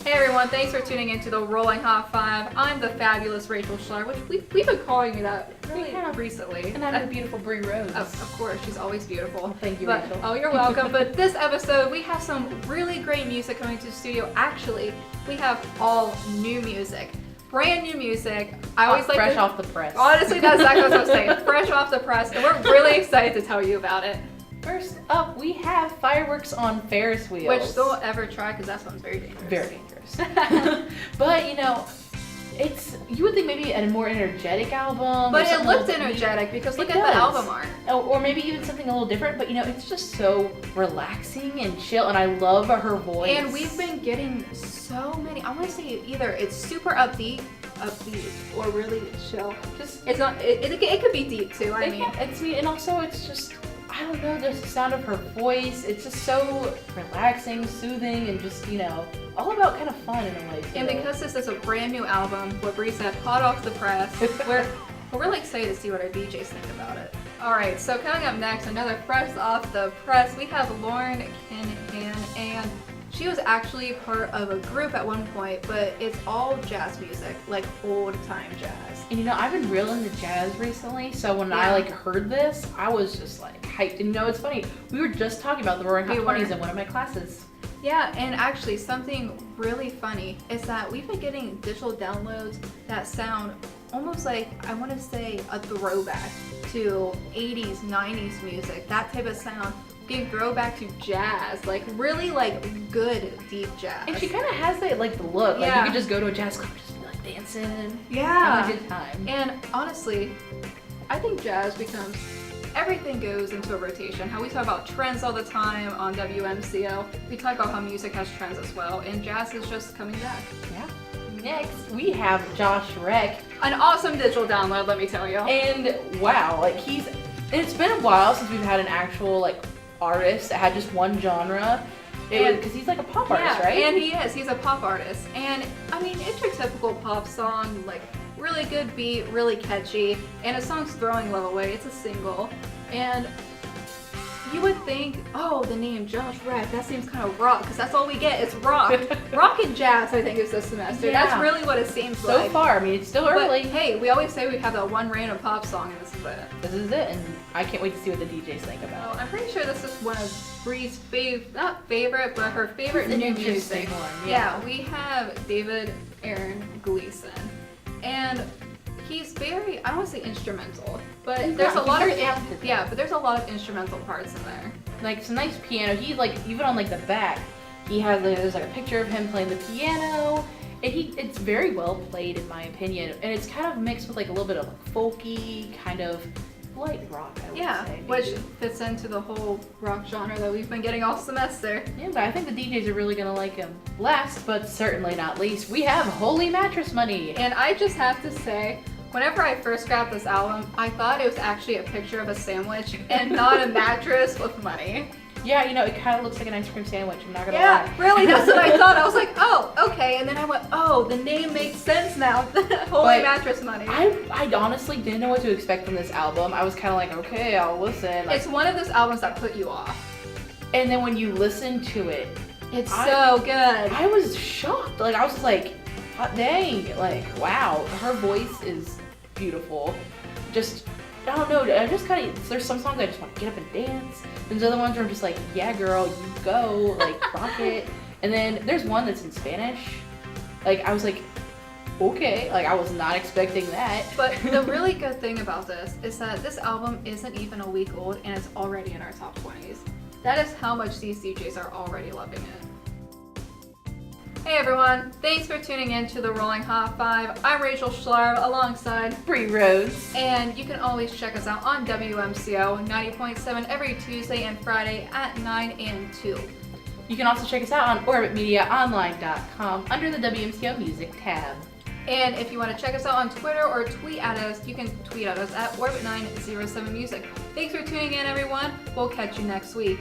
Hey everyone, thanks for tuning into the Rolling Hot 5. I'm the fabulous Rachel Schleier, which we've been calling you that really recently. And I'm the beautiful Brie Rose. Of course, she's always beautiful. Well, thank you, Rachel. Oh, you're welcome. But this episode, we have some really great music coming to the studio. Actually, we have all new music. Brand new music. I always like fresh off the press. Honestly, that's exactly what I was saying. Fresh off the press, and we're really excited to tell you about it. First up, we have fireworks on Ferris wheels. Which don't ever try, because that sounds very dangerous. Very dangerous. But, you know, you would think maybe a more energetic album. But it looked energetic, because look at the album art. Or maybe even something a little different, but you know, it's just so relaxing and chill, and I love her voice. And we've been getting so many, I want to say either it's super upbeat, or really chill. Just, it's not, it could be deep too, I mean. It's sweet, and also it's just, I don't know, there's the sound of her voice. It's just so relaxing, soothing, and just, you know, all about kind of fun in a way too. And because this is a brand new album, what Bree said, hot off the press, we're really excited to see what our DJs think about it. Alright, so coming up next, another fresh off the press, we have Lauren Kinhan, and she was actually part of a group at one point, but it's all jazz music, like old time jazz. And you know, I've been real into jazz recently, so when I heard this, I was just like hyped. And you know, it's funny, we were just talking about the Roaring Hot 20s in one of my classes. Yeah, and actually something really funny is that we've been getting digital downloads that sound almost like, I want to say, a throwback to 80s, 90s music, that type of sound. You can throw back to jazz, like really like good deep jazz. And she kind of has that like the look, like you could just go to a jazz club and just be like dancing, having a good time. And honestly, I think jazz becomes, everything goes into a rotation. How we talk about trends all the time on WMCO, we talk about how music has trends as well, and jazz is just coming back. Yeah. Next, we have Josh Reck. An awesome digital download, let me tell you. And wow, like it's been a while since we've had an actual like artist that had just one genre. Because he's like a pop artist, right? And he is. He's a pop artist. And I mean, it's your typical pop song, like really good beat, really catchy, and a song's throwing love away. It's a single. And you would think, oh, the name Josh Reck, that seems kind of rock, because that's all we get, it's rock. Rock and jazz, I think, is this semester. Yeah. That's really what it seems like. So far, I mean, it's still early. But hey, we always say we have that one random pop song, and this is it. This is it, and I can't wait to see what the DJs think about it. I'm pretty sure this is one of Bree's not favorite, but her favorite new music. One, yeah, we have David Aaron Gleason. And he's very, I don't want to say instrumental, but there's a lot of instrumental parts in there. Like some nice piano. He like, even on like the back, he has like, there's like a picture of him playing the piano, and it's very well played in my opinion. And it's kind of mixed with like a little bit of like folky, kind of light rock, I would say. Which fits into the whole rock genre that we've been getting all semester. Yeah, but I think the DJs are really gonna like him. Last, but certainly not least, we have Holy Mattress Money. And I just have to say, whenever I first grabbed this album, I thought it was actually a picture of a sandwich and not a mattress with money. Yeah, you know, it kind of looks like an ice cream sandwich, I'm not gonna lie. Yeah, really, that's what I thought. I was like, oh, okay. And then I went, oh, the name makes sense now. Holy Mattress Money. I honestly didn't know what to expect from this album. I was kind of like, okay, I'll listen. It's one of those albums that put you off. And then when you listen to it, it's so good. I was shocked. Like, I was like, hot dang. Like, wow, her voice is beautiful. Just, I don't know, I just kind of, there's some songs I just want to get up and dance. There's other ones where I'm just like, yeah girl, you go, like rock it. And then there's one that's in Spanish. Like, I was like, okay, like I was not expecting that. But the really good thing about this is that this album isn't even a week old and it's already in our top 20s. That is how much these DJs are already loving it. Hey everyone, thanks for tuning in to the Rolling Hot 5. I'm Rachel Schleier alongside Brie Rose. And you can always check us out on WMCO 90.7 every Tuesday and Friday at 9 and 2. You can also check us out on orbitmediaonline.com under the WMCO Music tab. And if you want to check us out on Twitter or tweet at us, you can tweet at us at Orbit907Music. Thanks for tuning in everyone. We'll catch you next week.